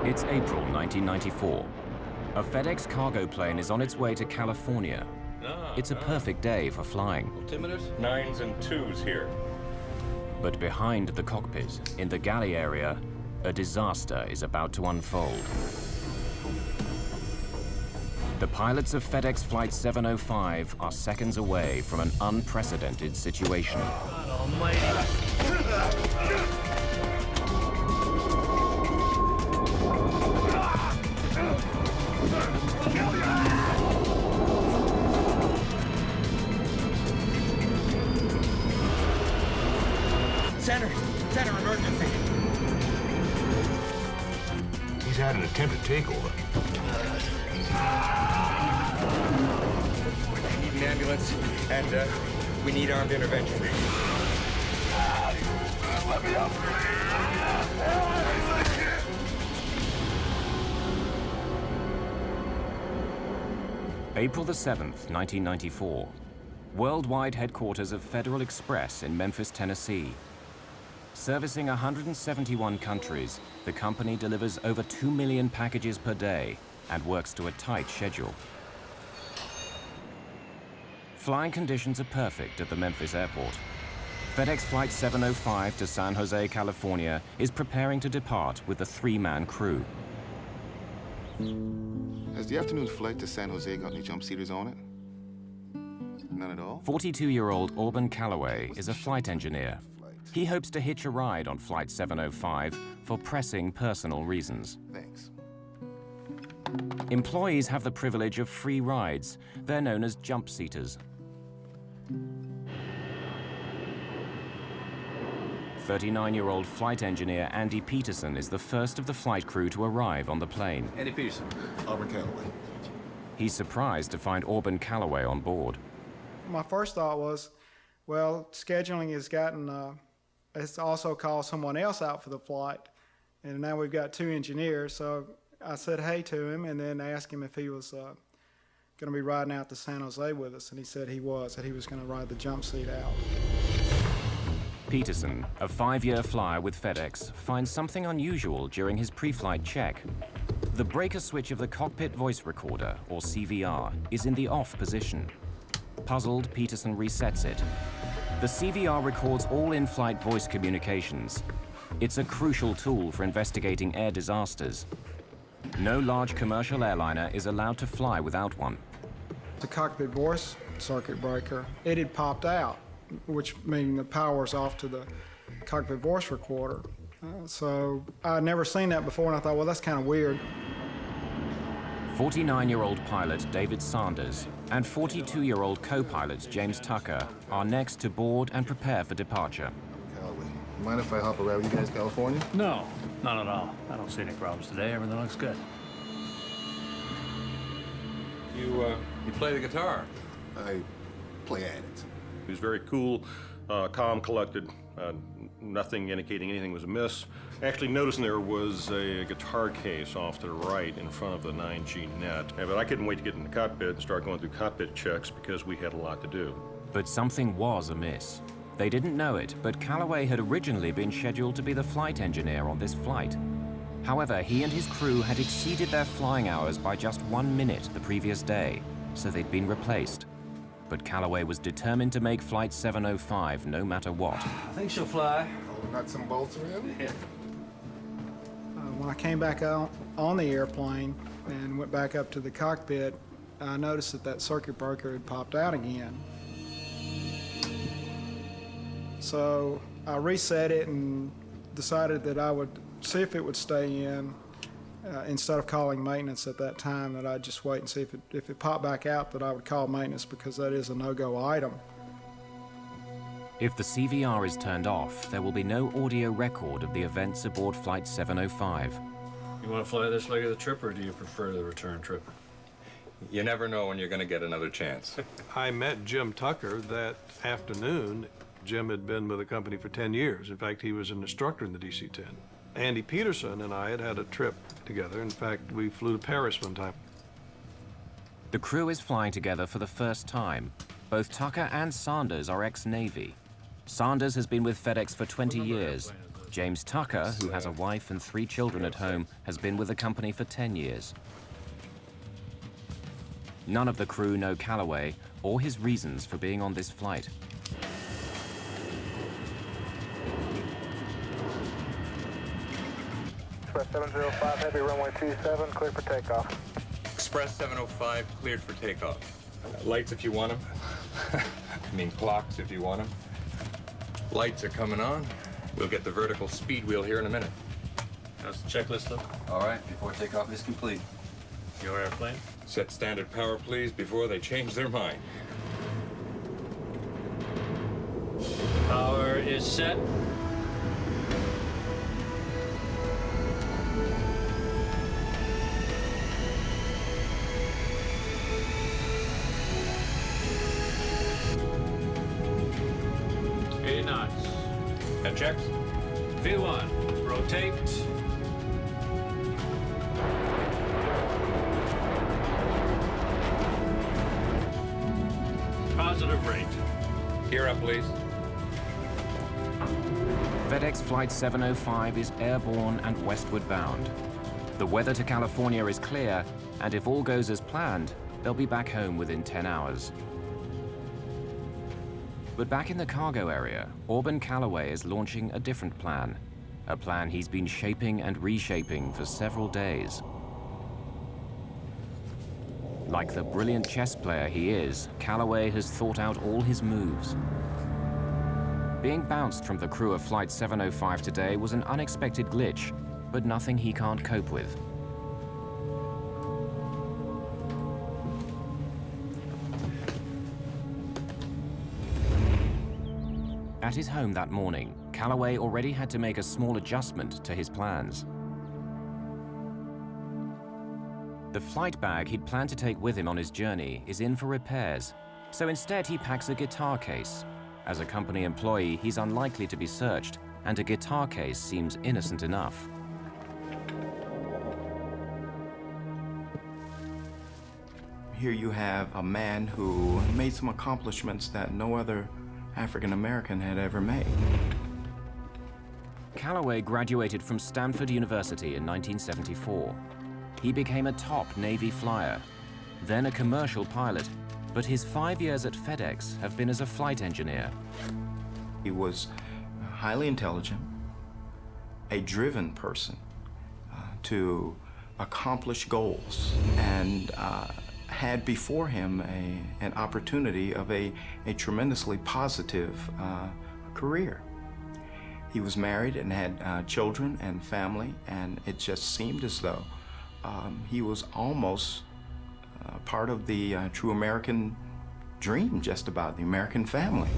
It's April 1994. A FedEx cargo plane is on its way to California. It's a perfect day for flying. Altimeters? 9s and 2s here. But behind the cockpit, in the galley area, a disaster is about to unfold. The pilots of FedEx Flight 705 are seconds away from an unprecedented situation. God almighty. Center emergency. He's had an attempted takeover. We need an ambulance, and we need armed intervention. Let me up! April the 7th, 1994. Worldwide headquarters of Federal Express in Memphis, Tennessee. Servicing 171 countries, the company delivers over 2 million packages per day and works to a tight schedule. Flying conditions are perfect at the Memphis airport. FedEx Flight 705 to San Jose, California is preparing to depart with a 3-man crew. Has the afternoon flight to San Jose got any jump seaters on it? None at all? 42-year-old Auburn Calloway is a flight engineer. He hopes to hitch a ride on Flight 705 for pressing personal reasons. Thanks. Employees have the privilege of free rides. They're known as jump seaters. 39-year-old flight engineer Andy Peterson is the first of the flight crew to arrive on the plane. Andy Peterson. Auburn Calloway. He's surprised to find Auburn Calloway on board. My first thought was, well, scheduling has also called someone else out for the flight, and now we've got 2 engineers. So I said hey to him and then asked him if he was going to be riding out to San Jose with us, and he said he was going to ride the jump seat out. Peterson, a 5-year flyer with FedEx, finds something unusual during his pre-flight check. The breaker switch of the cockpit voice recorder, or CVR, is in the off position. Puzzled, Peterson resets it. The CVR records all in-flight voice communications. It's a crucial tool for investigating air disasters. No large commercial airliner is allowed to fly without one. The cockpit voice circuit breaker, it had popped out, which means the power's off to the cockpit voice recorder. So I'd never seen that before, and I thought, well, that's kind of weird. 49-year-old pilot David Sanders and 42-year-old co-pilot James Tucker are next to board and prepare for departure. Calloway. Mind if I hop around with you guys, California? No, not at all. I don't see any problems today. Everything looks good. You play the guitar? I play at it. He was very cool, calm, collected, nothing indicating anything was amiss. Actually noticing there was a guitar case off to the right in front of the 9G net. But I couldn't wait to get in the cockpit and start going through cockpit checks because we had a lot to do. But something was amiss. They didn't know it, but Calloway had originally been scheduled to be the flight engineer on this flight. However, he and his crew had exceeded their flying hours by just 1 minute the previous day, so they'd been replaced. But Calloway was determined to make Flight 705 no matter what. I think she'll fly. Oh, nuts and bolts around? Yeah. When I came back out on the airplane and went back up to the cockpit, I noticed that circuit breaker had popped out again. So I reset it and decided that I would see if it would stay in. Instead of calling maintenance at that time, that I'd just wait and see if it popped back out, that I would call maintenance, because that is a no-go item. If the CVR is turned off, there will be no audio record of the events aboard Flight 705. You want to fly this leg of the trip, or do you prefer the return trip? You never know when you're going to get another chance. I met Jim Tucker that afternoon. Jim had been with the company for 10 years. In fact, he was an instructor in the DC-10. Andy Peterson and I had had a trip together. In fact, we flew to Paris one time. The crew is flying together for the first time. Both Tucker and Sanders are ex-Navy. Sanders has been with FedEx for 20 years. James Tucker, who has a wife and 3 children at home, has been with the company for 10 years. None of the crew know Calloway or his reasons for being on this flight. Express 705, heavy runway 27, clear for takeoff. Express 705 cleared for takeoff. Lights if you want them. I mean clocks if you want them. Lights are coming on. We'll get the vertical speed wheel here in a minute. How's the checklist look? All right, before takeoff is complete. Your airplane? Set standard power, please, before they change their mind. Power is set. Head checks. V1, rotate. Positive rate. Gear up, please. FedEx Flight 705 is airborne and westward bound. The weather to California is clear, and if all goes as planned, they'll be back home within 10 hours. But back in the cargo area, Auburn Calloway is launching a different plan. A plan he's been shaping and reshaping for several days. Like the brilliant chess player he is, Calloway has thought out all his moves. Being bounced from the crew of Flight 705 today was an unexpected glitch, but nothing he can't cope with. At his home that morning, Calloway already had to make a small adjustment to his plans. The flight bag he'd planned to take with him on his journey is in for repairs, so instead he packs a guitar case. As a company employee, he's unlikely to be searched, and a guitar case seems innocent enough. Here you have a man who made some accomplishments that no other African American had ever made. Calloway graduated from Stanford University in 1974. He became a top Navy flyer, then a commercial pilot, but his 5 years at FedEx have been as a flight engineer. He was highly intelligent, a driven person to accomplish goals, and had before him an opportunity of a tremendously positive career. He was married and had children and family, and it just seemed as though he was almost part of the true American dream, just about the American family.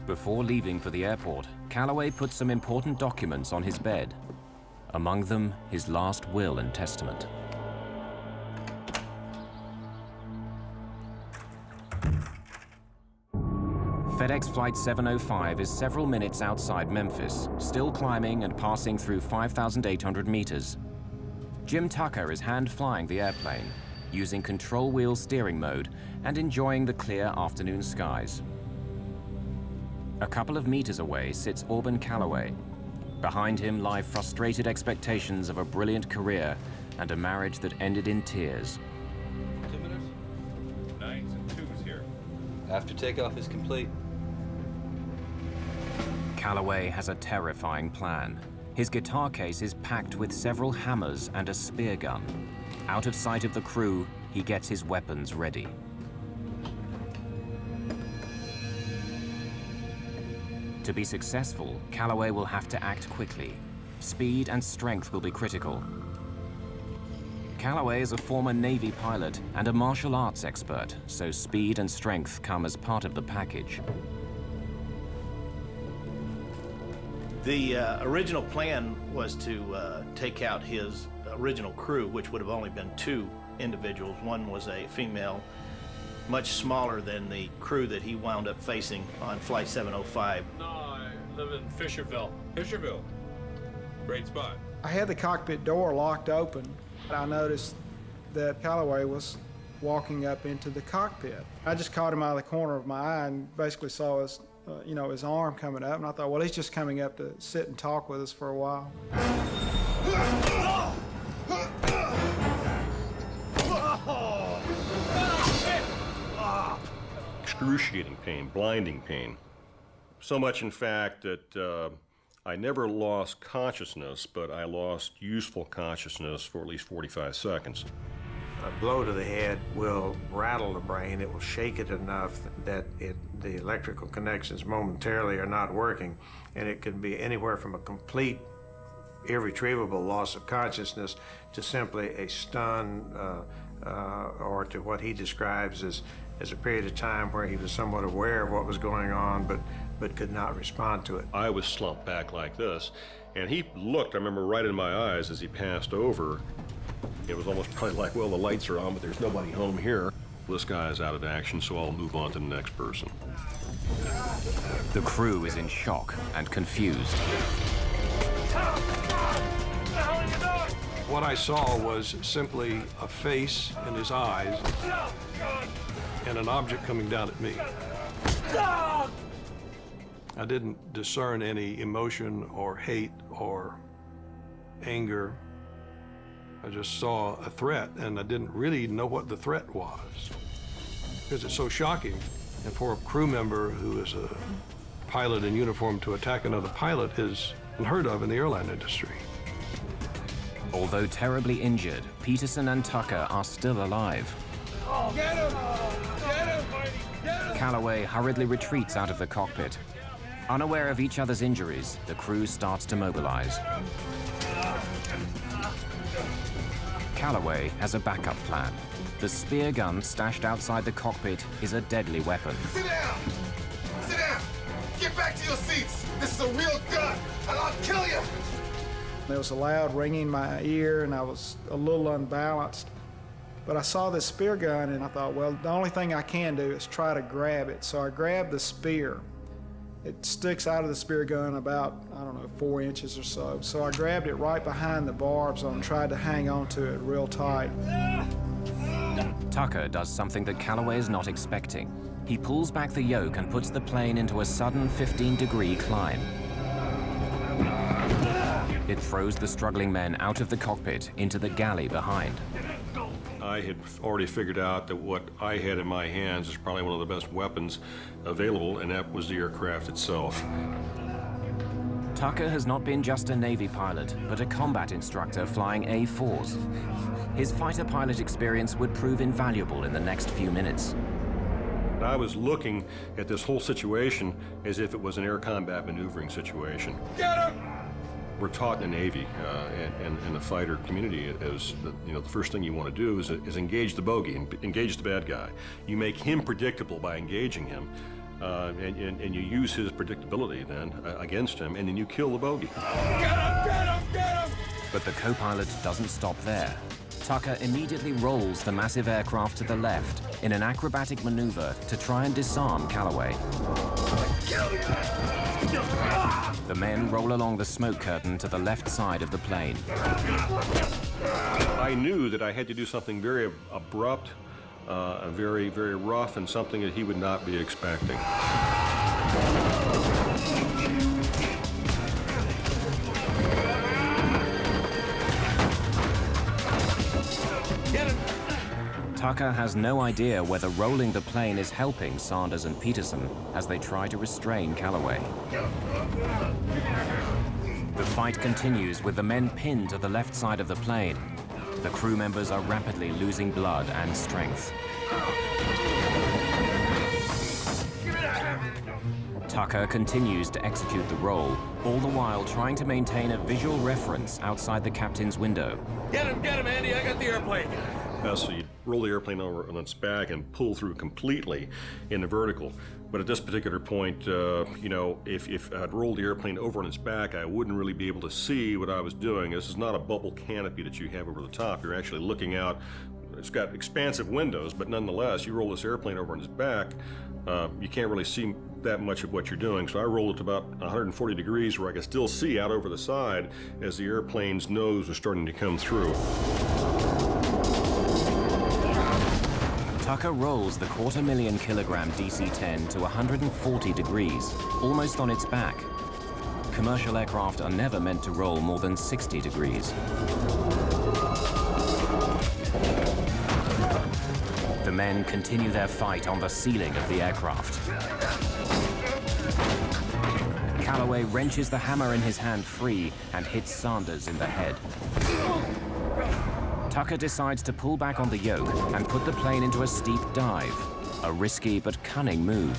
Before leaving for the airport, Calloway put some important documents on his bed. Among them, his last will and testament. FedEx Flight 705 is several minutes outside Memphis, still climbing and passing through 5,800 meters. Jim Tucker is hand-flying the airplane, using control wheel steering mode and enjoying the clear afternoon skies. A couple of meters away sits Auburn Calloway. Behind him lie frustrated expectations of a brilliant career and a marriage that ended in tears. 2 minutes? 9s and 2s here. After takeoff is complete. Calloway has a terrifying plan. His guitar case is packed with several hammers and a spear gun. Out of sight of the crew, he gets his weapons ready. To be successful, Calloway will have to act quickly. Speed and strength will be critical. Calloway is a former Navy pilot and a martial arts expert, so speed and strength come as part of the package. The original plan was to take out his original crew, which would have only been 2 individuals. One was a female, much smaller than the crew that he wound up facing on Flight 705. No, I live in Fisherville. Fisherville. Great spot. I had the cockpit door locked open. I noticed that Calloway was walking up into the cockpit. I just caught him out of the corner of my eye and basically saw you know, his arm coming up, and I thought, well, he's just coming up to sit and talk with us for a while. Excruciating pain, blinding pain. So much, in fact, that I never lost consciousness, but I lost useful consciousness for at least 45 seconds. A blow to the head will rattle the brain. It will shake it enough that the electrical connections momentarily are not working, and it can be anywhere from a complete, irretrievable loss of consciousness to simply a stun, or to what he describes as a period of time where he was somewhat aware of what was going on, but could not respond to it. I was slumped back like this, and he looked, I remember, right in my eyes as he passed over. It was almost probably like, well, the lights are on, but there's nobody home here. This guy is out of action, so I'll move on to the next person. The crew is in shock and confused. What I saw was simply a face and his eyes and an object coming down at me. I didn't discern any emotion or hate or anger. I just saw a threat, and I didn't really know what the threat was, because it's so shocking. And for a crew member who is a pilot in uniform to attack another pilot is unheard of in the airline industry. Although terribly injured, Peterson and Tucker are still alive. Get him! Get him! Get him! Calloway hurriedly retreats out of the cockpit. Unaware of each other's injuries, the crew starts to mobilize. Calloway has a backup plan. The spear gun stashed outside the cockpit is a deadly weapon. Sit down! Sit down! Get back to your seats! This is a real gun, and I'll kill you! There was a loud ringing in my ear, and I was a little unbalanced. But I saw this spear gun, and I thought, well, the only thing I can do is try to grab it. So I grabbed the spear. It sticks out of the spear gun about, I don't know, 4 inches or so. So I grabbed it right behind the barbs and tried to hang on to it real tight. Tucker does something that Calloway is not expecting. He pulls back the yoke and puts the plane into a sudden 15-degree climb. It throws the struggling men out of the cockpit into the galley behind. I had already figured out that what I had in my hands is probably one of the best weapons available, and that was the aircraft itself. Tucker has not been just a Navy pilot, but a combat instructor flying A-4s. His fighter pilot experience would prove invaluable in the next few minutes. I was looking at this whole situation as if it was an air combat maneuvering situation. Get him! We're taught in the Navy and the fighter community as the first thing you want to do is engage the bogey, engage the bad guy. You make him predictable by engaging him, and you use his predictability then against him, and then you kill the bogey. Get him! Get him! Get him! But the co-pilot doesn't stop there. Tucker immediately rolls the massive aircraft to the left in an acrobatic maneuver to try and disarm Calloway. The men roll along the smoke curtain to the left side of the plane. I knew that I had to do something very abrupt, very, very rough, and something that he would not be expecting. Tucker has no idea whether rolling the plane is helping Sanders and Peterson as they try to restrain Calloway. The fight continues with the men pinned to the left side of the plane. The crew members are rapidly losing blood and strength. Tucker continues to execute the roll, all the while trying to maintain a visual reference outside the captain's window. Get him, Andy, I got the airplane. So you roll the airplane over on its back and pull through completely in the vertical. But at this particular point, if I'd rolled the airplane over on its back, I wouldn't really be able to see what I was doing. This is not a bubble canopy that you have over the top. You're actually looking out. It's got expansive windows, but nonetheless, you roll this airplane over on its back, you can't really see that much of what you're doing. So I rolled it to about 140 degrees where I could still see out over the side as the airplane's nose was starting to come through. Tucker rolls the 250,000 kilogram DC-10 to 140 degrees, almost on its back. Commercial aircraft are never meant to roll more than 60 degrees. The men continue their fight on the ceiling of the aircraft. Calloway wrenches the hammer in his hand free and hits Sanders in the head. Tucker decides to pull back on the yoke and put the plane into a steep dive, a risky but cunning move.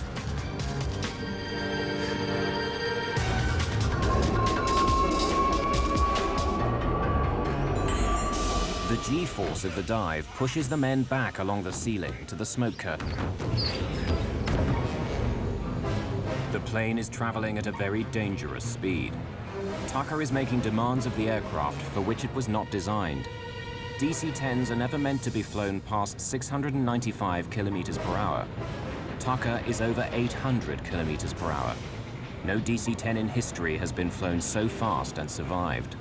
The G-force of the dive pushes the men back along the ceiling to the smoke curtain. The plane is traveling at a very dangerous speed. Tucker is making demands of the aircraft for which it was not designed. DC-10s are never meant to be flown past 695 kilometers per hour. Tucker is over 800 kilometers per hour. No DC-10 in history has been flown so fast and survived.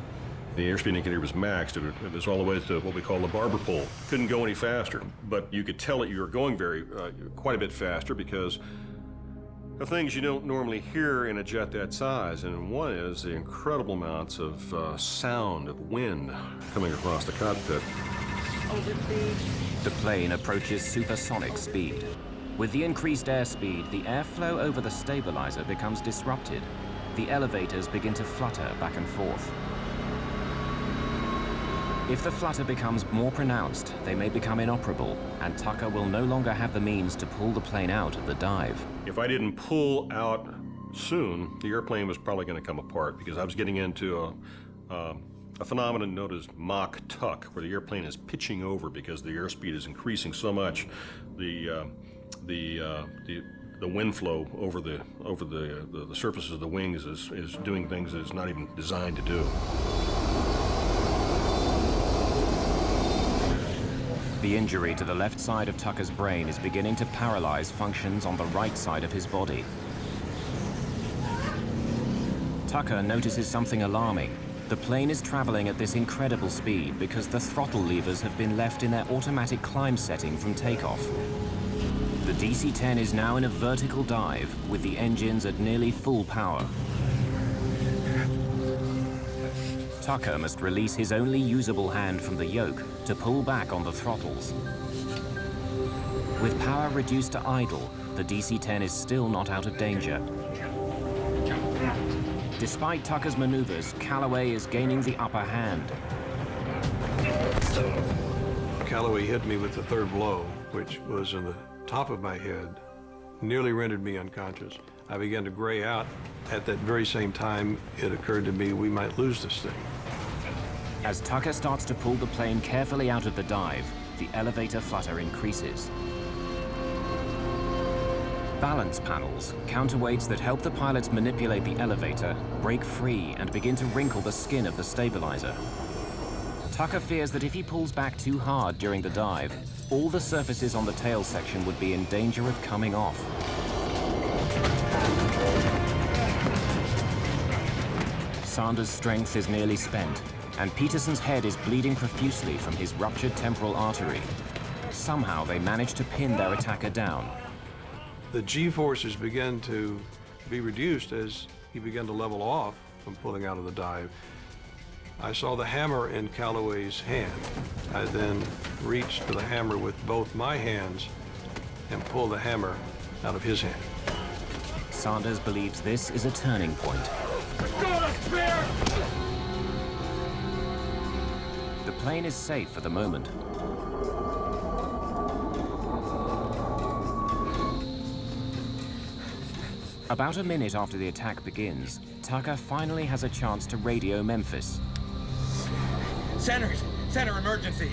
The airspeed indicator was maxed. It was all the way to what we call the barber pole. Couldn't go any faster, but you could tell that you were going quite a bit faster because of things you don't normally hear in a jet that size, and one is the incredible amounts of sound of wind coming across the cockpit. The plane approaches supersonic speed. With the increased airspeed, the airflow over the stabilizer becomes disrupted. The elevators begin to flutter back and forth. If the flutter becomes more pronounced, they may become inoperable, and Tucker will no longer have the means to pull the plane out of the dive. If I didn't pull out soon, the airplane was probably going to come apart because I was getting into a phenomenon known as Mach tuck, where the airplane is pitching over because the airspeed is increasing so much. The wind flow over the surfaces of the wings is doing things that it's not even designed to do. The injury to the left side of Tucker's brain is beginning to paralyze functions on the right side of his body. Tucker notices something alarming. The plane is traveling at this incredible speed because the throttle levers have been left in their automatic climb setting from takeoff. The DC-10 is now in a vertical dive with the engines at nearly full power. Tucker must release his only usable hand from the yoke to pull back on the throttles. With power reduced to idle, the DC-10 is still not out of danger. Despite Tucker's maneuvers, Calloway is gaining the upper hand. Calloway hit me with the third blow, which was in the top of my head, nearly rendered me unconscious. I began to gray out. At that very same time, it occurred to me we might lose this thing. As Tucker starts to pull the plane carefully out of the dive, the elevator flutter increases. Balance panels, counterweights that help the pilots manipulate the elevator, break free and begin to wrinkle the skin of the stabilizer. Tucker fears that if he pulls back too hard during the dive, all the surfaces on the tail section would be in danger of coming off. Sanders' strength is nearly spent, and Peterson's head is bleeding profusely from his ruptured temporal artery. Somehow they manage to pin their attacker down. The G-forces began to be reduced as he began to level off from pulling out of the dive. I saw the hammer in Calloway's hand. I then reached for the hammer with both my hands and pulled the hammer out of his hand. Sanders believes this is a turning point. The plane is safe for the moment. About a minute after the attack begins, Tucker finally has a chance to radio Memphis. Center emergency.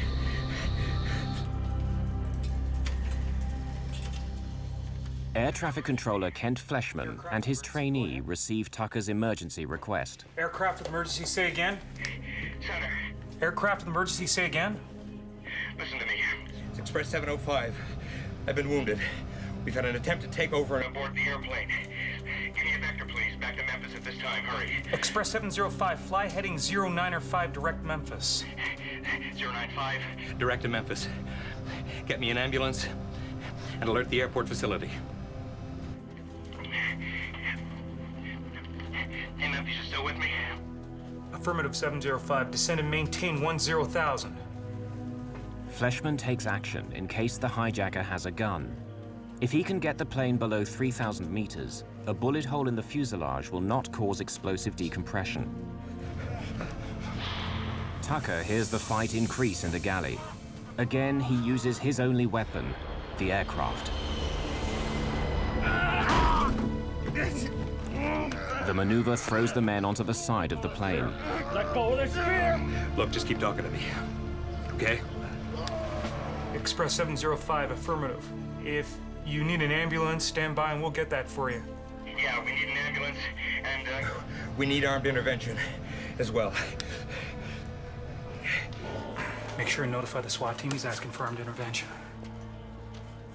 Air traffic controller Kent Fleshman and his trainee receive Tucker's emergency request. Aircraft with emergency, say again. Center. Aircraft with emergency, say again. Listen to me. It's Express 705. I've been wounded. We've had an attempt to take over and Aboard the airplane. Give me a vector, please. Back to Memphis at this time. Hurry. Express 705, fly heading 095, direct Memphis. 095. direct to Memphis. Get me an ambulance and alert the airport facility. Hey, Memphis, you still with me? Affirmative 705. Descend and maintain 10,000. Fleshman takes action in case the hijacker has a gun. If he can get the plane below 3,000 meters, a bullet hole in the fuselage will not cause explosive decompression. Tucker hears the fight increase in the galley. Again, he uses his only weapon, the aircraft. The maneuver throws the men onto the side of the plane. Let go of the spear! Look, just keep talking to me, okay? Express 705, affirmative. If you need an ambulance, stand by and we'll get that for you. Yeah, we need an ambulance, and, We need armed intervention as well. Make sure and notify the SWAT team he's asking for armed intervention.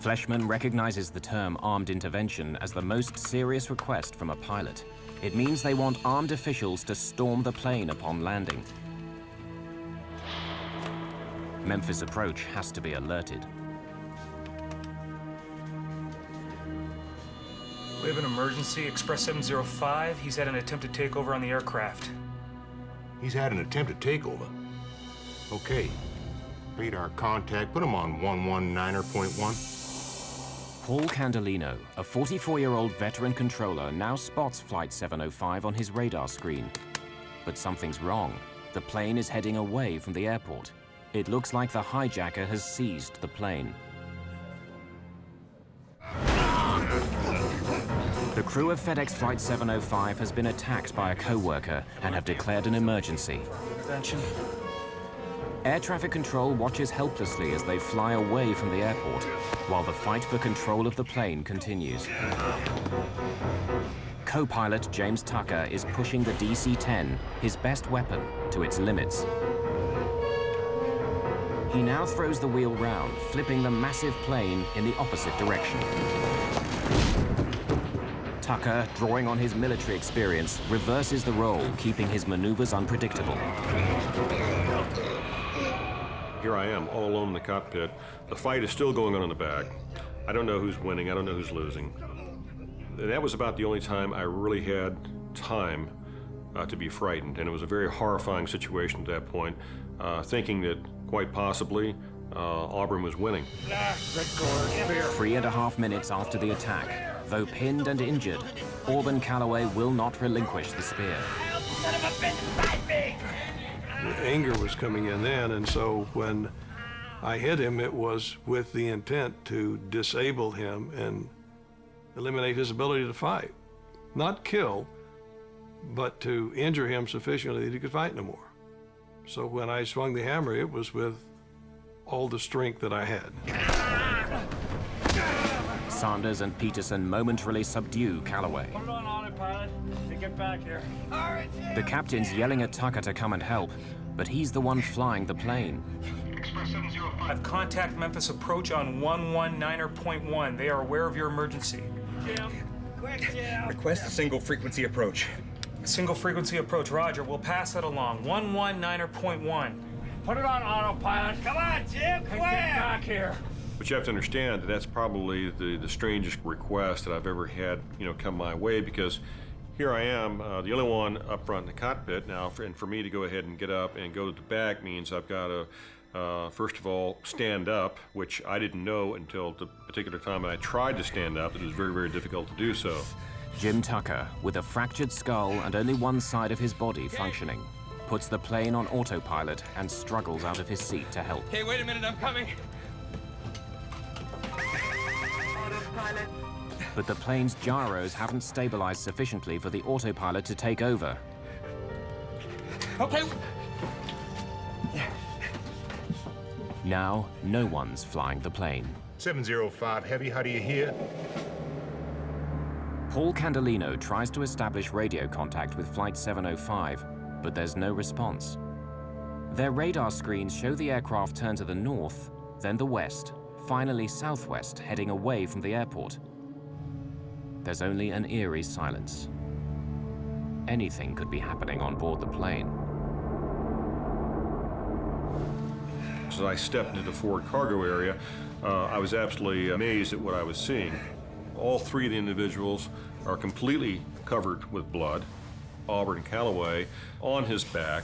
Fleshman recognizes the term armed intervention as the most serious request from a pilot. It means they want armed officials to storm the plane upon landing. Memphis approach has to be alerted. We have an emergency. Express 705. He's had an attempted takeover on the aircraft. He's had an attempted takeover. Okay. Radar contact. Put him on 119.1. Paul Candelino, a 44-year-old veteran controller, now spots Flight 705 on his radar screen. But something's wrong. The plane is heading away from the airport. It looks like the hijacker has seized the plane. The crew of FedEx Flight 705 has been attacked by a co-worker and have declared an emergency. Intervention. Air traffic control watches helplessly as they fly away from the airport, while the fight for control of the plane continues. Co-pilot James Tucker is pushing the DC-10, his best weapon, to its limits. He now throws the wheel round, flipping the massive plane in the opposite direction. Tucker, drawing on his military experience, reverses the role, keeping his maneuvers unpredictable. Here I am, all alone in the cockpit. The fight is still going on in the back. I don't know who's winning, I don't know who's losing. And that was about the only time I really had time to be frightened. And it was a very horrifying situation at that point, thinking that quite possibly Auburn was winning. 3.5 minutes after the attack, though pinned and injured, Auburn Calloway will not relinquish the spear. The anger was coming in then, and so when I hit him, it was with the intent to disable him and eliminate his ability to fight. Not kill, but to injure him sufficiently that he could fight no more. So when I swung the hammer, it was with all the strength that I had. Sanders and Peterson momentarily subdue Calloway. Put it on autopilot. Get back here. The captain's yelling at Tucker to come and help, but he's the one flying the plane. Express 705. I've contact Memphis approach on 119.1. They are aware of your emergency. Jim, quick, Jim. Request a single frequency approach. Single frequency approach. Roger. We'll pass that along. 119.1. Put it on autopilot. Come on, Jim, quick. Get back here. But you have to understand that that's probably the strangest request that I've ever had, come my way, because here I am, the only one up front in the cockpit now, and for me to go ahead and get up and go to the back means I've got to, first of all, stand up, which I didn't know until the particular time I tried to stand up. It was very, very difficult to do so. Jim Tucker, with a fractured skull and only one side of his body functioning, puts the plane on autopilot and struggles out of his seat to help. Hey, wait a minute, I'm coming. Autopilot. But the plane's gyros haven't stabilized sufficiently for the autopilot to take over. Okay. Now, no one's flying the plane. 705 Heavy, how do you hear? Paul Candelino tries to establish radio contact with Flight 705, but there's no response. Their radar screens show the aircraft turn to the north, then the west, finally southwest, heading away from the airport. There's only an eerie silence. Anything could be happening on board the plane. As I stepped into the forward cargo area, I was absolutely amazed at what I was seeing. All three of the individuals are completely covered with blood. Auburn Calloway on his back.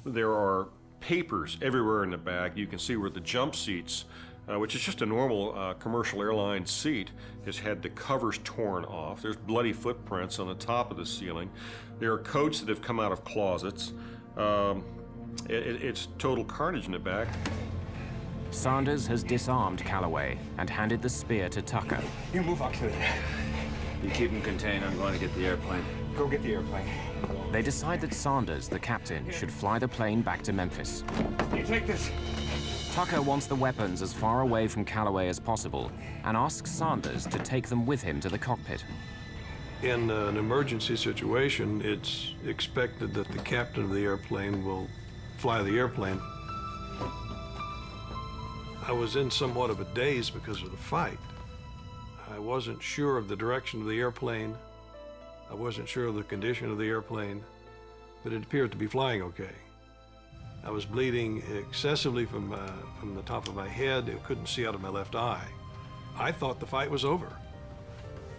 There are papers everywhere in the back. You can see where the jump seats, which is just a normal commercial airline seat, has had the covers torn off. There's bloody footprints on the top of the ceiling. There are coats that have come out of closets. It's total carnage in the back. Sanders has disarmed Calloway and handed the spear to Tucker. You move, Oxley. You keep him contained. I'm going to get the airplane. Go get the airplane. They decide that Sanders, the captain, should fly the plane back to Memphis. You take this. Tucker wants the weapons as far away from Calloway as possible and asks Sanders to take them with him to the cockpit. In an emergency situation, it's expected that the captain of the airplane will fly the airplane. I was in somewhat of a daze because of the fight. I wasn't sure of the direction of the airplane. I wasn't sure of the condition of the airplane, but it appeared to be flying okay. I was bleeding excessively from the top of my head. I couldn't see out of my left eye. I thought the fight was over.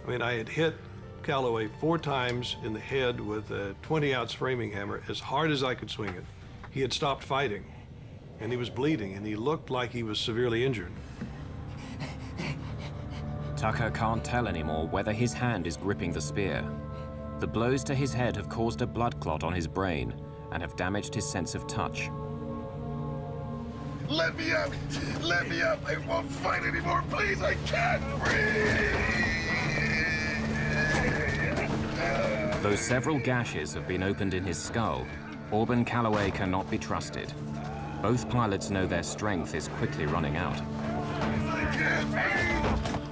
I mean, I had hit Calloway 4 times in the head with a 20-ounce framing hammer as hard as I could swing it. He had stopped fighting, and he was bleeding, and he looked like he was severely injured. Tucker can't tell anymore whether his hand is gripping the spear. The blows to his head have caused a blood clot on his brain and have damaged his sense of touch. Let me up! Let me up! I won't fight anymore, please! I can't breathe! Though several gashes have been opened in his skull, Auburn Calloway cannot be trusted. Both pilots know their strength is quickly running out. I can't breathe!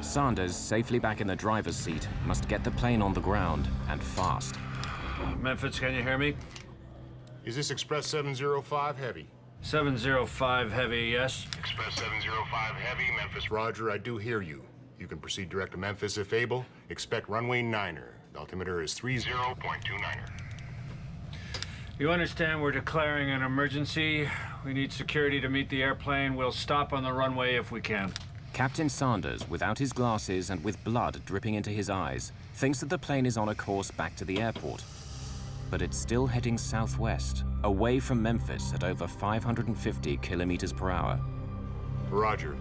Sanders, safely back in the driver's seat, must get the plane on the ground, and fast. Memphis, can you hear me? Is this Express 705 Heavy? 705 Heavy, yes. Express 705 Heavy, Memphis. Roger, I do hear you. You can proceed direct to Memphis if able. Expect runway 9er. The altimeter is 30.29er. You understand we're declaring an emergency. We need security to meet the airplane. We'll stop on the runway if we can. Captain Sanders, without his glasses and with blood dripping into his eyes, thinks that the plane is on a course back to the airport. But it's still heading southwest, away from Memphis at over 550 kilometers per hour. Roger.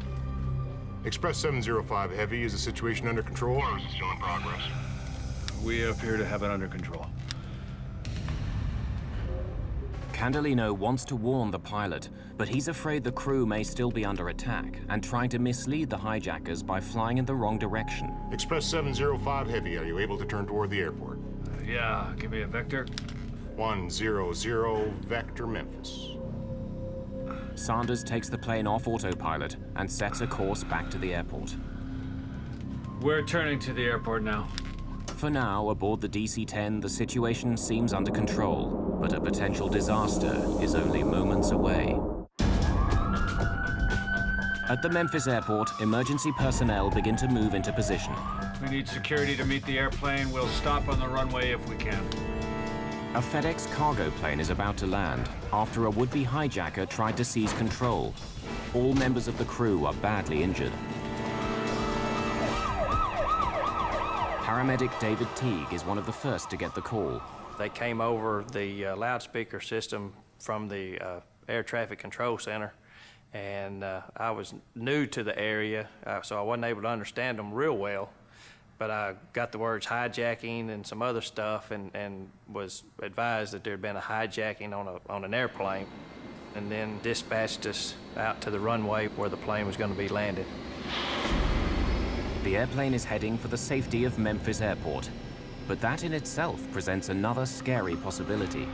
Express 705 Heavy, is the situation under control or is it still in progress? We appear to have it under control. Candelino wants to warn the pilot, but he's afraid the crew may still be under attack and trying to mislead the hijackers by flying in the wrong direction. Express 705 Heavy, are you able to turn toward the airport? Yeah, give me a vector. 100 Vector Memphis. Sanders takes the plane off autopilot and sets a course back to the airport. We're turning to the airport now. For now, aboard the DC-10, the situation seems under control, but a potential disaster is only moments away. At the Memphis airport, emergency personnel begin to move into position. We need security to meet the airplane. We'll stop on the runway if we can. A FedEx cargo plane is about to land after a would-be hijacker tried to seize control. All members of the crew are badly injured. Paramedic David Teague is one of the first to get the call. They came over the loudspeaker system from the air traffic control center, and I was new to the area, so I wasn't able to understand them real well. But I got the words hijacking and some other stuff, and was advised that there had been a hijacking on an airplane, and then dispatched us out to the runway where the plane was going to be landed. The airplane is heading for the safety of Memphis Airport, but that in itself presents another scary possibility.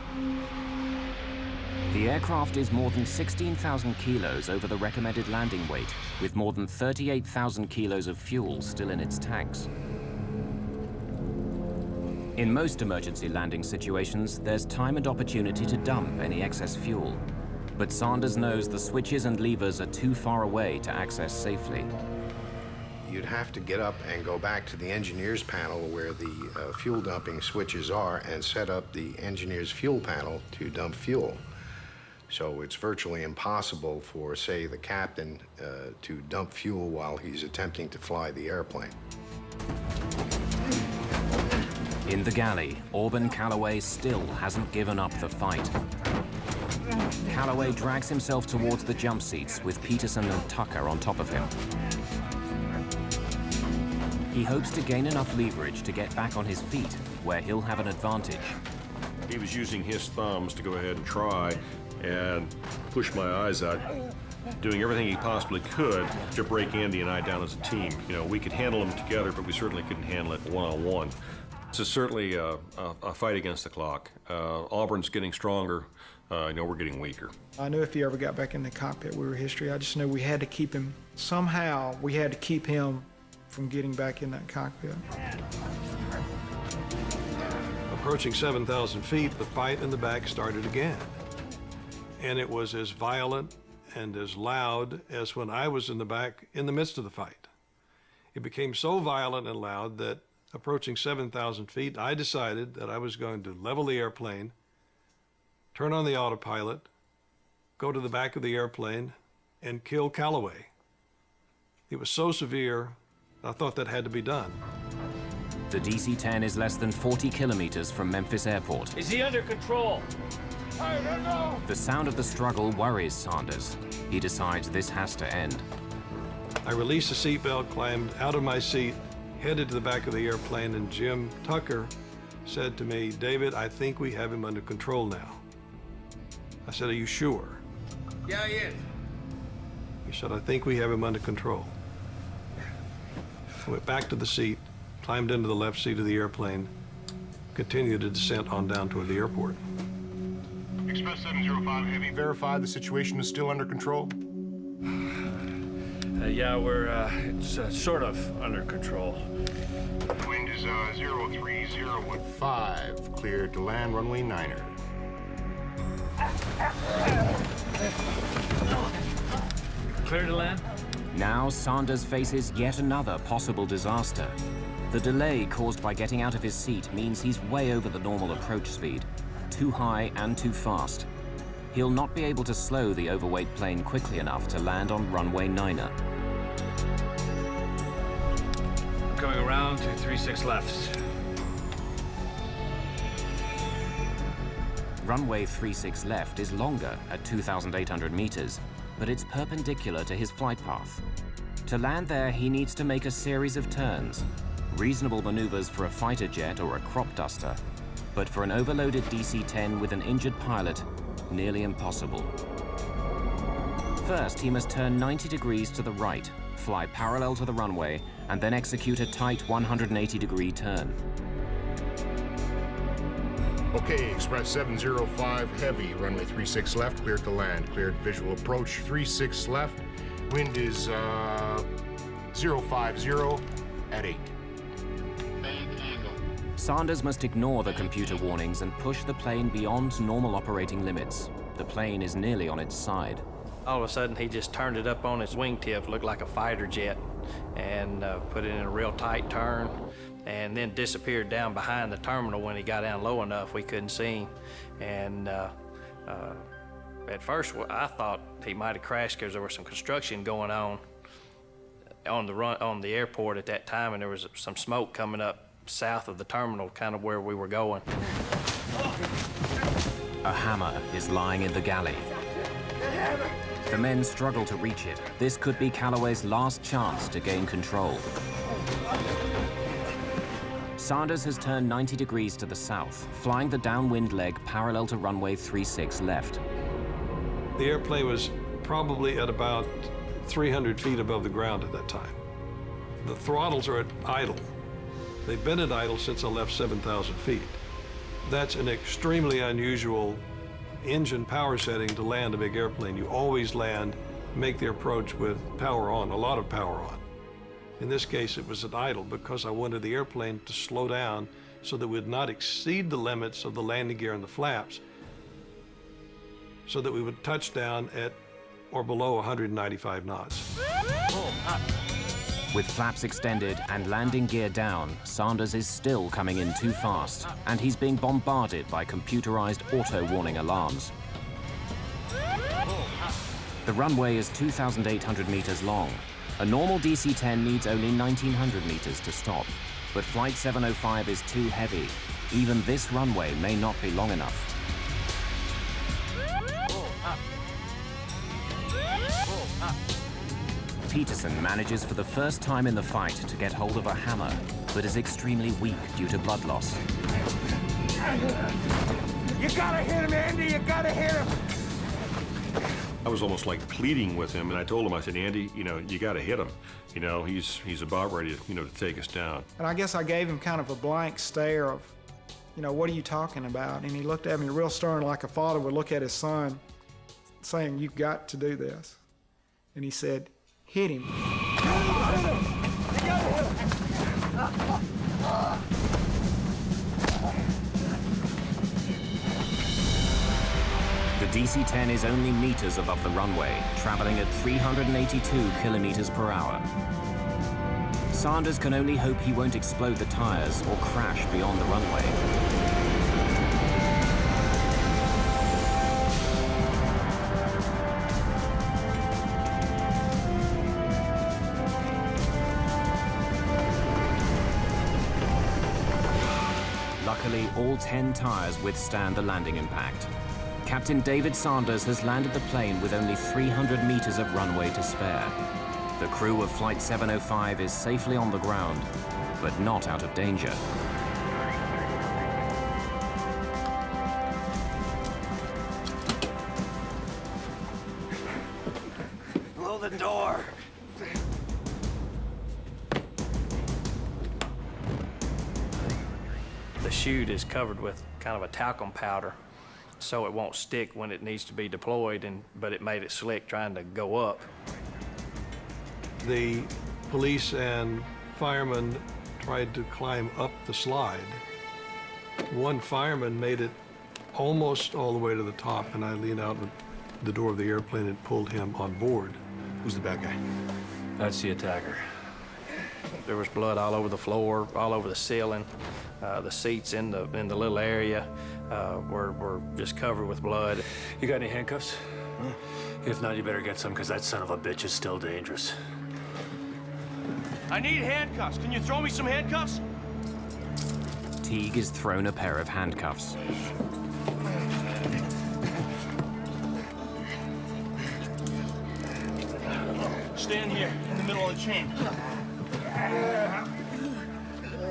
The aircraft is more than 16,000 kilos over the recommended landing weight, with more than 38,000 kilos of fuel still in its tanks. In most emergency landing situations, there's time and opportunity to dump any excess fuel. But Sanders knows the switches and levers are too far away to access safely. You'd have to get up and go back to the engineer's panel where the fuel dumping switches are and set up the engineer's fuel panel to dump fuel. So it's virtually impossible for, say, the captain to dump fuel while he's attempting to fly the airplane. In the galley, Auburn Calloway still hasn't given up the fight. Calloway drags himself towards the jump seats with Peterson and Tucker on top of him. He hopes to gain enough leverage to get back on his feet, where he'll have an advantage. He was using his thumbs to go ahead and try and push my eyes out, doing everything he possibly could to break Andy and I down as a team. You know, we could handle him together, but we certainly couldn't handle it one-on-one. This is certainly a fight against the clock. Auburn's getting stronger. I know we're getting weaker. I knew if he ever got back in the cockpit, we were history. I just knew we had to keep him, somehow, we had to keep him from getting back in that cockpit. Approaching 7,000 feet, the fight in the back started again. And it was as violent and as loud as when I was in the back in the midst of the fight. It became so violent and loud that approaching 7,000 feet, I decided that I was going to level the airplane, turn on the autopilot, go to the back of the airplane, and kill Calloway. It was so severe, I thought that had to be done. The DC-10 is less than 40 kilometers from Memphis Airport. Is he under control? I don't know. The sound of the struggle worries Sanders. He decides this has to end. I released the seatbelt, climbed out of my seat, headed to the back of the airplane, and Jim Tucker said to me, "David, I think we have him under control now." I said, "Are you sure?" Yeah, he is. He said, "I think we have him under control." I went back to the seat, climbed into the left seat of the airplane, continued the descent on down toward the airport. Express 705 Heavy, verify the situation is still under control? Yeah, it's sort of under control. Wind is 03015, cleared to land, runway 9er. Clear to land? Now Sanders faces yet another possible disaster. The delay caused by getting out of his seat means he's way over the normal approach speed, too high and too fast. He'll not be able to slow the overweight plane quickly enough to land on runway 9er. Coming around to 36 left. Runway 36 left is longer at 2,800 meters, but it's perpendicular to his flight path. To land there, he needs to make a series of turns, reasonable maneuvers for a fighter jet or a crop duster, but for an overloaded DC-10 with an injured pilot, nearly impossible. First, he must turn 90 degrees to the right, fly parallel to the runway, and then execute a tight 180-degree turn. Okay, Express 705 Heavy, runway 36 left, cleared to land. Cleared visual approach 36 left. Wind is 050 at 8. Sanders must ignore the computer warnings and push the plane beyond normal operating limits. The plane is nearly on its side. All of a sudden, he just turned it up on his wingtip, looked like a fighter jet, and put it in a real tight turn, and then disappeared down behind the terminal. When he got down low enough, we couldn't see him. And at first, I thought he might have crashed because there was some construction going on the airport at that time, and there was some smoke coming up south of the terminal, kind of where we were going. A hammer is lying in the galley. The men struggle to reach it. This could be Calloway's last chance to gain control. Sanders has turned 90 degrees to the south, flying the downwind leg parallel to runway 36 left. The airplane was probably at about 300 feet above the ground at that time. The throttles are at idle. They've been at idle since I left 7,000 feet. That's an extremely unusual engine power setting to land a big airplane. You always land, make the approach with power on, a lot of power on. In this case, it was at idle because I wanted the airplane to slow down so that we would not exceed the limits of the landing gear and the flaps, so that we would touch down at or below 195 knots. With flaps extended and landing gear down, Sanders is still coming in too fast, and he's being bombarded by computerized auto-warning alarms. The runway is 2,800 meters long. A normal DC-10 needs only 1,900 meters to stop. But Flight 705 is too heavy. Even this runway may not be long enough. Peterson manages for the first time in the fight to get hold of a hammer, but is extremely weak due to blood loss. You gotta hit him, Andy, you gotta hit him! I was almost like pleading with him, and I told him, I said, Andy, you know, you gotta hit him. You know, he's about ready to, to take us down. And I guess I gave him kind of a blank stare of, what are you talking about? And he looked at me real stern, like a father would look at his son, saying, you've got to do this. And he said, hit him. The DC-10 is only meters above the runway, traveling at 382 kilometers per hour. Sanders can only hope he won't explode the tires or crash beyond the runway. Luckily, all 10 tires withstand the landing impact. Captain David Sanders has landed the plane with only 300 meters of runway to spare. The crew of Flight 705 is safely on the ground, but not out of danger. Blow the door! The chute is covered with kind of a talcum powder, so it won't stick when it needs to be deployed, but it made it slick trying to go up. The police and firemen tried to climb up the slide. One fireman made it almost all the way to the top, and I leaned out the door of the airplane and pulled him on board. Who's the bad guy? That's the attacker. There was blood all over the floor, all over the ceiling. The seats in the little area were just covered with blood. You got any handcuffs? If not, you better get some, because that son of a bitch is still dangerous. I need handcuffs. Can you throw me some handcuffs? Teague is thrown a pair of handcuffs. Stand here, in the middle of the chain.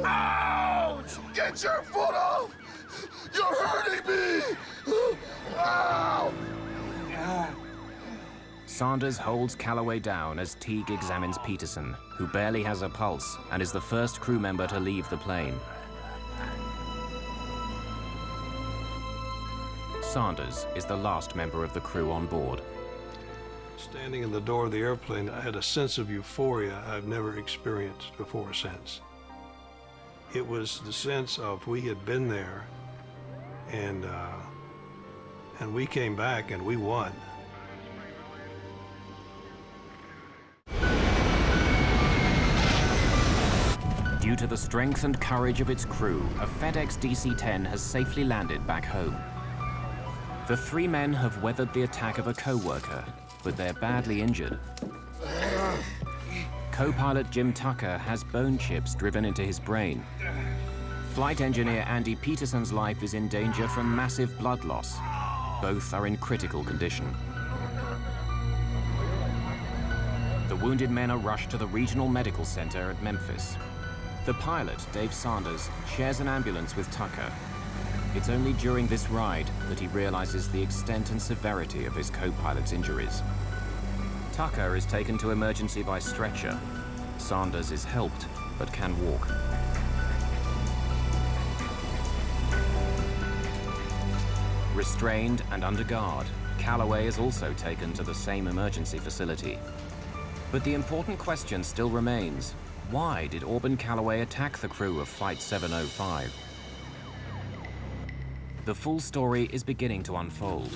Ouch! Get your foot off! You're hurting me! Ow! Sanders holds Calloway down as Teague examines Peterson, who barely has a pulse and is the first crew member to leave the plane. Sanders is the last member of the crew on board. Standing in the door of the airplane, I had a sense of euphoria I've never experienced before or since. It was the sense of we had been there, and we came back and we won. Due to the strength and courage of its crew, a FedEx DC-10 has safely landed back home. The three men have weathered the attack of a co-worker, but they're badly injured. Co-pilot Jim Tucker has bone chips driven into his brain. Flight engineer Andy Peterson's life is in danger from massive blood loss. Both are in critical condition. The wounded men are rushed to the regional medical center at Memphis. The pilot, Dave Sanders, shares an ambulance with Tucker. It's only during this ride that he realizes the extent and severity of his co-pilot's injuries. Tucker is taken to emergency by stretcher. Sanders is helped, but can walk. Restrained and under guard, Calloway is also taken to the same emergency facility. But the important question still remains. Why did Auburn Calloway attack the crew of Flight 705? The full story is beginning to unfold.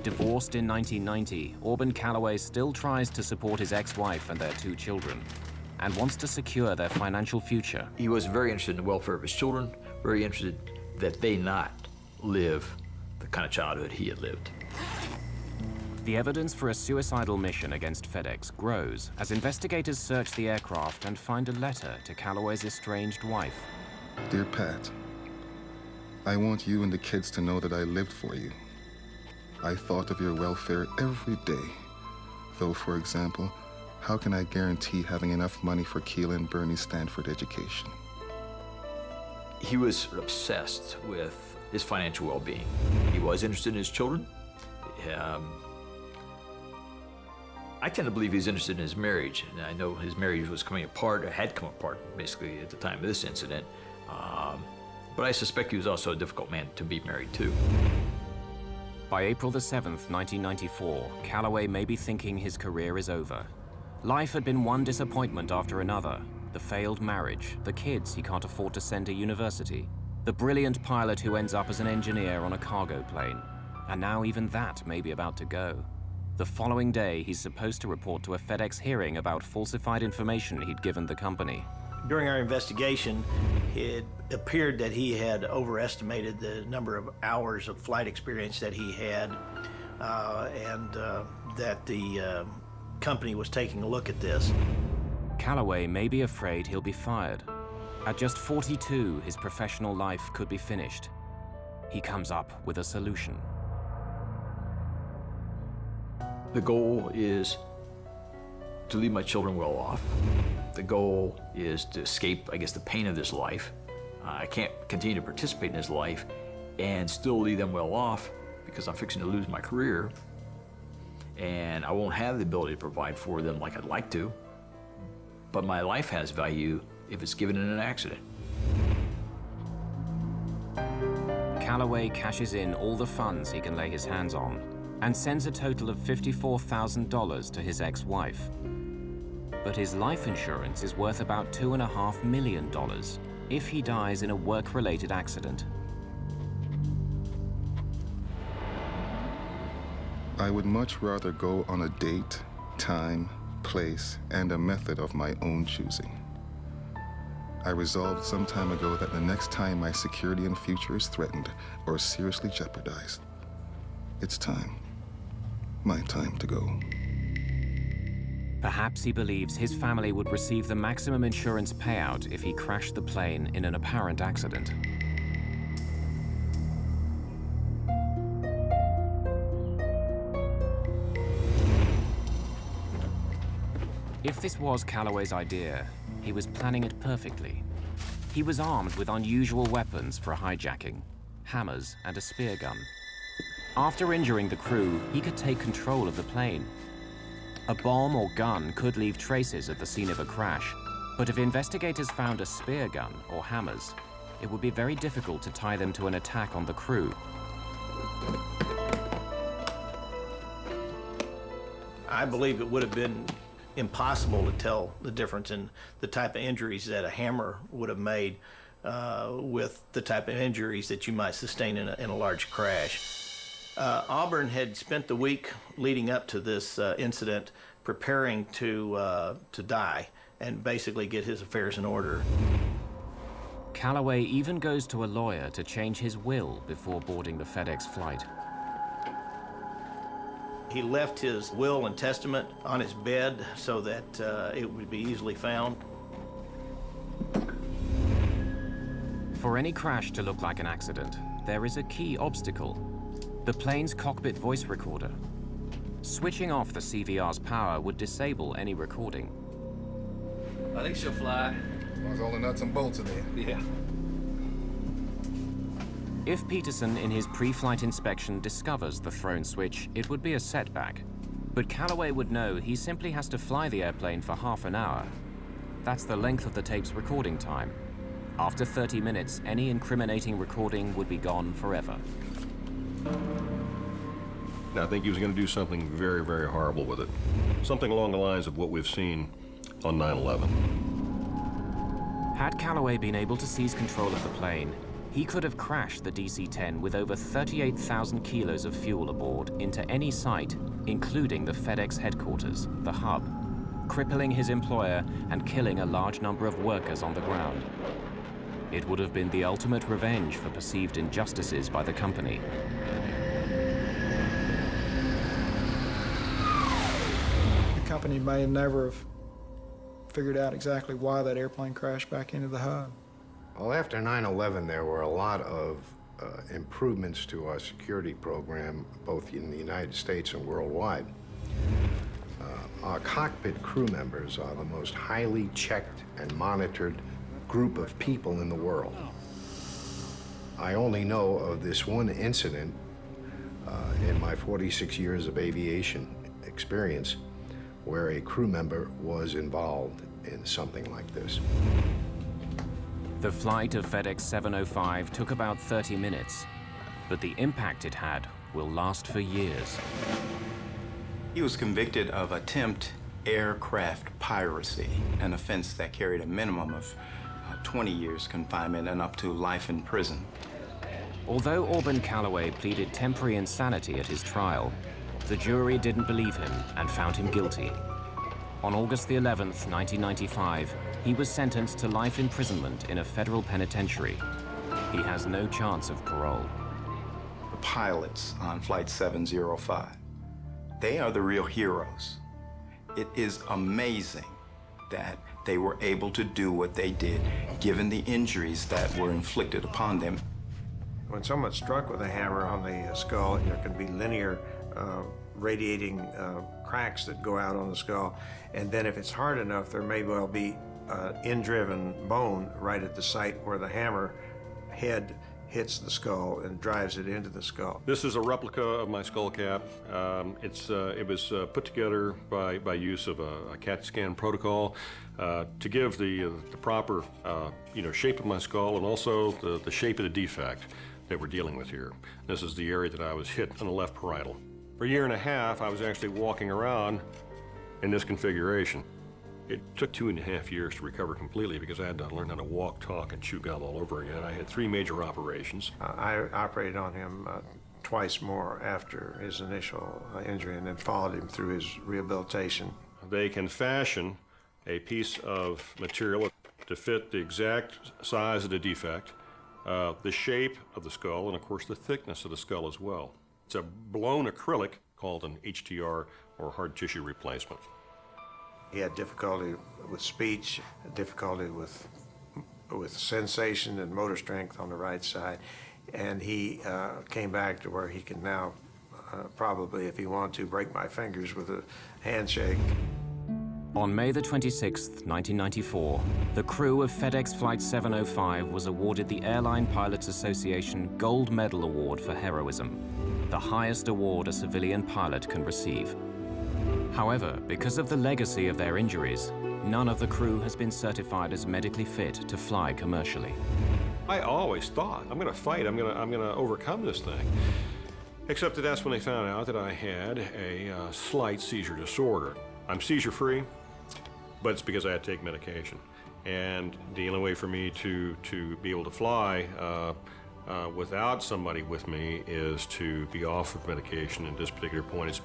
Divorced in 1990, Auburn Calloway still tries to support his ex-wife and their 2 children, and wants to secure their financial future. He was very interested in the welfare of his children, very interested that they not live the kind of childhood he had lived. The evidence for a suicidal mission against FedEx grows as investigators search the aircraft and find a letter to Calloway's estranged wife. Dear Pat, I want you and the kids to know that I lived for you. I thought of your welfare every day. Though, for example, how can I guarantee having enough money for Keela and Bernie's Stanford education? He was obsessed with his financial well-being. He was interested in his children. I tend to believe he's interested in his marriage. And I know his marriage was coming apart, or had come apart, basically, at the time of this incident. But I suspect he was also a difficult man to be married to. By April the 7th, 1994, Calloway may be thinking his career is over. Life had been one disappointment after another. The failed marriage, the kids he can't afford to send to university, the brilliant pilot who ends up as an engineer on a cargo plane. And now even that may be about to go. The following day, he's supposed to report to a FedEx hearing about falsified information he'd given the company. During our investigation, it appeared that he had overestimated the number of hours of flight experience that he had, and that the company was taking a look at this. Calloway may be afraid he'll be fired. At just 42, his professional life could be finished. He comes up with a solution. The goal is to leave my children well off. The goal is to escape, I guess, the pain of this life. I can't continue to participate in this life and still leave them well off because I'm fixing to lose my career. And I won't have the ability to provide for them like I'd like to. But my life has value if it's given in an accident. Calloway cashes in all the funds he can lay his hands on and sends a total of $54,000 to his ex-wife. But his life insurance is worth about $2.5 million if he dies in a work-related accident. I would much rather go on a date, time, place, and a method of my own choosing. I resolved some time ago that the next time my security and future is threatened or seriously jeopardized, it's time. My time to go. Perhaps he believes his family would receive the maximum insurance payout if he crashed the plane in an apparent accident. If this was Calloway's idea, he was planning it perfectly. He was armed with unusual weapons for hijacking, hammers and a spear gun. After injuring the crew, he could take control of the plane. A bomb or gun could leave traces at the scene of a crash, but if investigators found a spear gun or hammers, it would be very difficult to tie them to an attack on the crew. I believe it would have been impossible to tell the difference in the type of injuries that a hammer would have made with the type of injuries that you might sustain in a large crash. Auburn had spent the week leading up to this incident preparing to die and basically get his affairs in order. Calloway even goes to a lawyer to change his will before boarding the FedEx flight. He left his will and testament on his bed so that it would be easily found. For any crash to look like an accident, there is a key obstacle: the plane's cockpit voice recorder. Switching off the CVR's power would disable any recording. I think she'll fly. As long as all the nuts and bolts are there. Yeah. If Peterson in his pre-flight inspection discovers the thrown switch, it would be a setback. But Calloway would know he simply has to fly the airplane for half an hour. That's the length of the tape's recording time. After 30 minutes, any incriminating recording would be gone forever. Now, I think he was going to do something very, very horrible with it. Something along the lines of what we've seen on 9/11. Had Calloway been able to seize control of the plane, he could have crashed the DC-10 with over 38,000 kilos of fuel aboard into any site, including the FedEx headquarters, the hub, crippling his employer and killing a large number of workers on the ground. It would have been the ultimate revenge for perceived injustices by the company. company may never have figured out exactly why that airplane crashed back into the hub. Well, after 9/11, there were a lot of improvements to our security program, both in the United States and worldwide. Our cockpit crew members are the most highly checked and monitored group of people in the world. I only know of this one incident in my 46 years of aviation experience where a crew member was involved in something like this. The flight of FedEx 705 took about 30 minutes, but the impact it had will last for years. He was convicted of attempt aircraft piracy, an offense that carried a minimum of 20 years confinement and up to life in prison. Although Auburn Calloway pleaded temporary insanity at his trial, the jury didn't believe him and found him guilty. On August the 11th, 1995, he was sentenced to life imprisonment in a federal penitentiary. He has no chance of parole. The pilots on Flight 705, they are the real heroes. It is amazing that they were able to do what they did, given the injuries that were inflicted upon them. When someone's struck with a hammer on the skull, there can be linear radiating cracks that go out on the skull. And then if it's hard enough, there may well be in-driven bone right at the site where the hammer head hits the skull and drives it into the skull. This is a replica of my skull cap. It was put together by use of a CAT scan protocol to give the proper shape of my skull and also the shape of the defect that we're dealing with here. This is the area that I was hit on the left parietal. For a year and a half, I was actually walking around in this configuration. It took 2.5 years to recover completely because I had to learn how to walk, talk, and chew gum all over again. I had 3 major operations. I operated on him twice more after his initial injury and then followed him through his rehabilitation. They can fashion a piece of material to fit the exact size of the defect, the shape of the skull, and of course the thickness of the skull as well. It's a blown acrylic called an HTR, or hard tissue replacement. He had difficulty with speech, difficulty with sensation and motor strength on the right side, and he came back to where he can now probably, if he wanted to, break my fingers with a handshake. On May the 26th, 1994, the crew of FedEx Flight 705 was awarded the Airline Pilots Association Gold Medal Award for heroism, the highest award a civilian pilot can receive. However, because of the legacy of their injuries, none of the crew has been certified as medically fit to fly commercially. I always thought, I'm gonna fight, I'm gonna overcome this thing. Except that that's when they found out that I had a slight seizure disorder. I'm seizure-free, but it's because I had to take medication. And the only way for me to be able to fly without somebody with me is to be off of medication. At this particular point, it's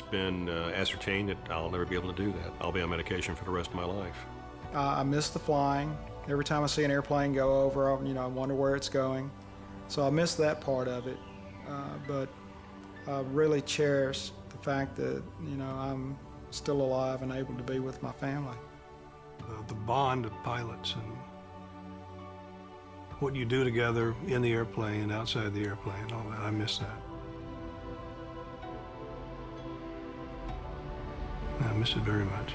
been ascertained that I'll never be able to do that. I'll be on medication for the rest of my life. I miss the flying. Every time I see an airplane go over, I wonder where it's going. So I miss that part of it. But I really cherish the fact that, I'm still alive and able to be with my family. The bond of pilots and what you do together in the airplane, outside the airplane, all that, I miss that. I miss it very much.